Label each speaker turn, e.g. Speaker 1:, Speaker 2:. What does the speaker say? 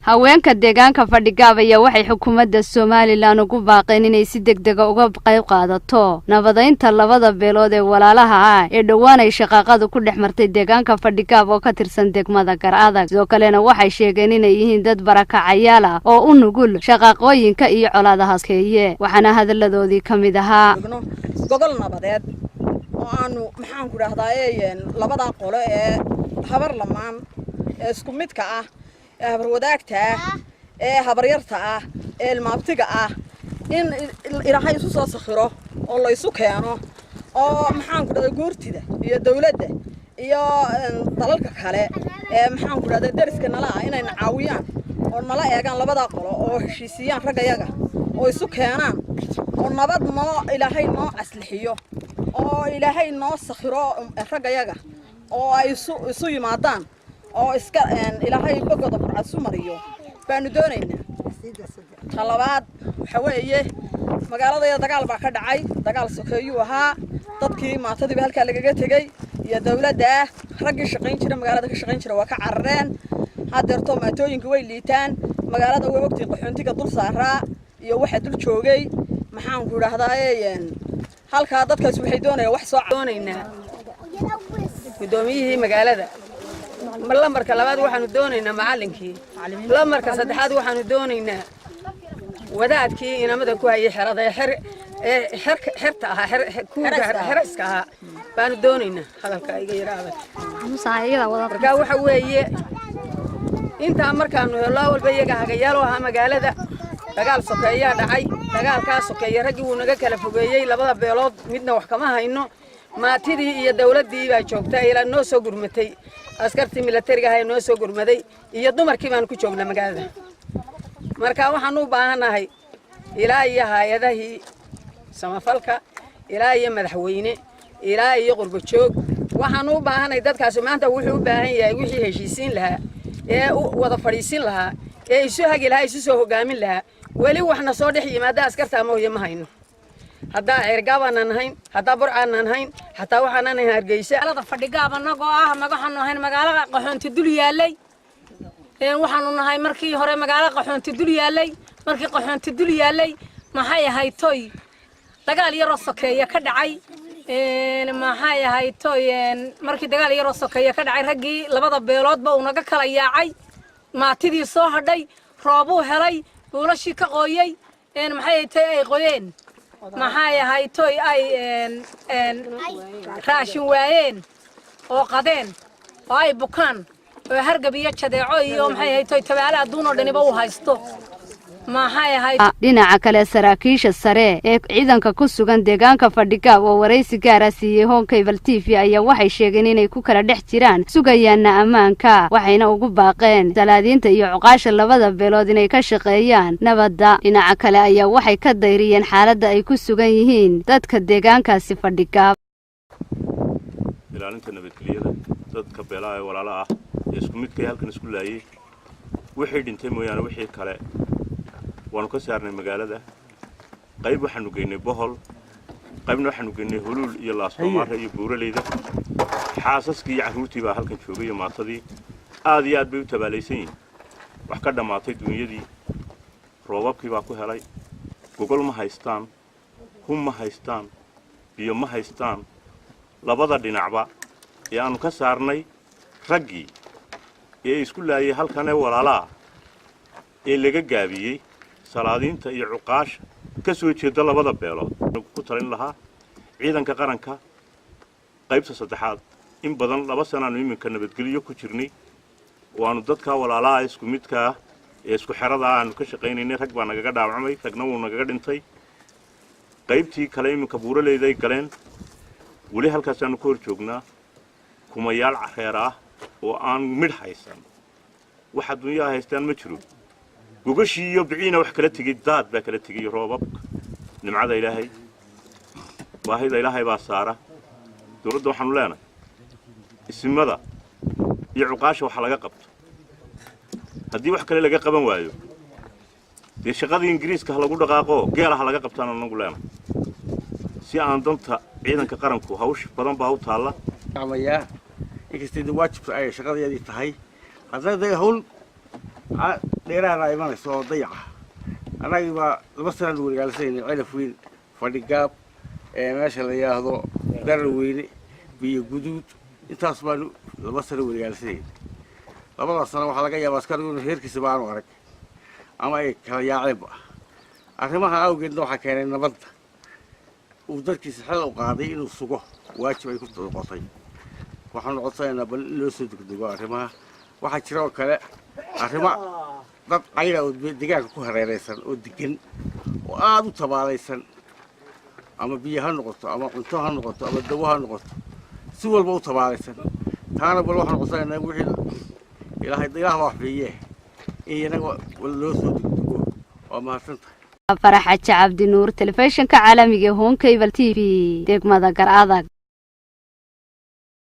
Speaker 1: haweenka deegaanka Fadhigaab ayaa waxay xukuumadda Soomaaliland ugu baaqeen inay si degdeg ah uga qayb qaadato nabadaynta labada beelood ee walaalaha ah ee dhawaan ay shaqaaqadu ku dhex martay deegaanka Fadhigaab oo ka tirsan degmada Garadag. Sidoo kalena waxay sheegeen inay yihiin dad barakacayaal ah oo u nugul shaqaaqooyinka iyo colaadaha keeye. Waxaana hadaladoodii kamid ahaa
Speaker 2: gobol nabadeed oo aanu maxaan ku raahdaa labada qolo ee habar lamaan ee isku midka ah habar wadaagta ee habar yarta ah ee ilmaabtiga ah in ilaahay isu soo sakhiro oo la isu keeno oo maxaan ku raahdaa goortida iyo dawladda iyo dalalka kale ee maxaan ku raahdaa dariska nala ah inay caawiyaan oo nala eegaan labada qolo oo heshiisiyaan ragayaga oo isu keenaan oo nabad noo ilaahay noo aslixiyo oo ilaahay noo sakhiro ragayaga oo ay isu yimaadaan oo iska ilaahay bogoda farcad mariyo baanu doonaynaa. talabaad waxa weeye magaalada dagaal baa ka dhacay, dagaal sokeeyo ahaa, dadkii maatadii halka lagaga tagay iyo dawladda ragii shaqayn jiray magaalada ka shaqayn jiray waa ka carareen. hadeerto maatooyinka way liitaan, magaalada way waqti qaxoontiga dul saaraa iyo waxa dul joogay maxaan ku raahdaa halka dadkaas waxay doonayaan wax soo doonaynaa gudoomiyihii magaalada marka labaad waxaanu doonaynaa macallinkii marka saddexaad waxaanu doonaynaa wadaadkii inamada ku hayay xerada xerta ah xeraska ah baanu doonaynaa hadalka iga yiraahdo marka waxa weeye inta markaanu helo walba iyaga hagayaal oo magaalada dagaal sokeeya dhacay, dagaalkaas sokeeya ragii uu naga kala fogeeyay labada beelood midna wax kama hayno. maatidii iyo dawladii baa joogtay ilaa noo soo gurmatay, askartii militariga ah noo soo gurmaday iyo dumarkii baan ku joognaa magaalada. marka waxaan u baahanahay ilaa iyo hay'adahii samafalka, ilaa iyo madaxweyne, ilaa iyo qurbo joog. waxaan u baahanahay dadkaas maanta wuxuu u baahan yahay wixii heshiisiin lahaa ee wada fadhiisin lahaa ee isu hagi lahaa isu soo hogaamin lahaa. weli waxna soo dhex yimaada askarta ama hooyo ma hayno. hadda Ceergaabana nahayn, hadda Burcaan nahayn, hatta waxaan nahay Hargeysa.
Speaker 3: magaalada Fadhigaab anagoo ah magaxan nahayn magaalada qaxoonti dul yaalay waxaanu nahay markii hore magaalada qaxoonti dul yaalay. markii qaxoonti dul yaalay maxay ahayd toy dagaal yar oo sokeeya ka dhacay. maxay ahayd toy markii dagaal yar oo sokeeya ka dhacay ragii labada beeloodba uu naga kala yaacay, maatidii soo hadhay, roobuu helay, buulashii ka qooyay maxay tahay ay qoyeen maxay ahayd toy ay raashin waayeen oo qadeen oo ay bukaan oo hargab iyo jadeeco iyo maxay ahayd toy tabaala aduun oo dhaniba u haysto.
Speaker 1: dhinaca kale saraakiisha sare ee ciidanka ku sugan deegaanka Fadhigaab oo wareysi gaar ah siiyay Cable TV ayaa waxay sheegeen inay ku kala dhex jiraan sugayaana ammaanka, waxayna ugu baaqeen salaadiinta iyo cuqaasha labada beelood inay ka shaqeeyaan nabadda. dhinaca kale ayaa waxay ka dayriyeen xaaladda ay ku sugan yihiin dadka deegaankaasi Fadhigaab.
Speaker 4: ilaalinta nabadgelyada dadka beelaha ee walaalaha ah ee isku midkay halkan isku laayay wixii dhintay mooyaane wixii kale waanu ka saarnay magaalada. qayb waxaanu geynay bohol, qaybna waxaanu geynay huluul iyo laasoomaare iyo buuraleyda. xaasaskii iyo carruurtii baa halkan joogay iyo maatadii aad iyo aad bay u tabaalaysan yihiin. wax ka dhammaatay dunyadii, roobabkii baa ku helay, gogol ma haystaan, hum ma haystaan, biyo ma haystaan. labada dhinacba ee aanu ka saarnay raggii ee isku laayay halkan ee walaalaha ee laga gaabiyey salaadiinta iyo cuqaasha ka soo jeeda labada beelood ku talin lahaa ciidanka qaranka qaybta saddexaad in badan 2 sano iminka nabadgeliyo ku jirnay. waanu dadka walaalaha isku midka ee isku xirada aanu ka shaqeynay. rag baa naga dhaawacmay, ragna wuu naga dhintay. qaybtii kale iminka buuraleyda ay galeen. weli halkaas aanu ku hor joognaa kumayaal career ah oo aan midh haysan. waxa dunyada haystaan ma jiro. gogashii iyo biciina wax kala tagay, daad baa kala tagay, roobabka nimcada ilaahay baahida ilaahay baa saara. dawladda waxaanu leenahay isimada iyo cuqaasha waxa laga qabto. haddii wax kale laga qaban waayo dee shaqada Ingiriiska lagu dhaqaaqo geelaha laga qabtaan anagu leenahay si aan danta ciidanka qaranku hawsh badan baa u taala.
Speaker 5: inkastoo waajib ay shaqadeedii tahay haddii hawl dheeraana imanayso oo dayaca annagiiba 2 sano wargaalsayna cilaf weyn fadhigaab meesha la yiraahdo darweyne biyo guduud intaas baan 2 sano wargaalsayna 2 sano waxa laga yaabaa askarigu heerkiisa baan arag ama ay kala yaacayba arrimaha awgeedna waxa keenay nabadda uu dadkiisa xal u qaaday inuu sugo waajib ay ku noqotay waxaan codsanaynaa bal loo soo degdego arrimaha waxa jira oo kale arrimo dad ayra oo deegaanka ku hareeraysan oo degan oo aad u tabaalaysan ama biyo ha noqoto ama cunto ha noqoto ama dawo ha noqoto si walba u tabaalaysan taana bal waxaan codsanaynaa wixii ilaahay wax fiiye inaga loo soo degdego oo mahadsantahay
Speaker 1: Farax Cabdi Nuur telefishinka caalamiga Home Cable TV degmada Gar Adag.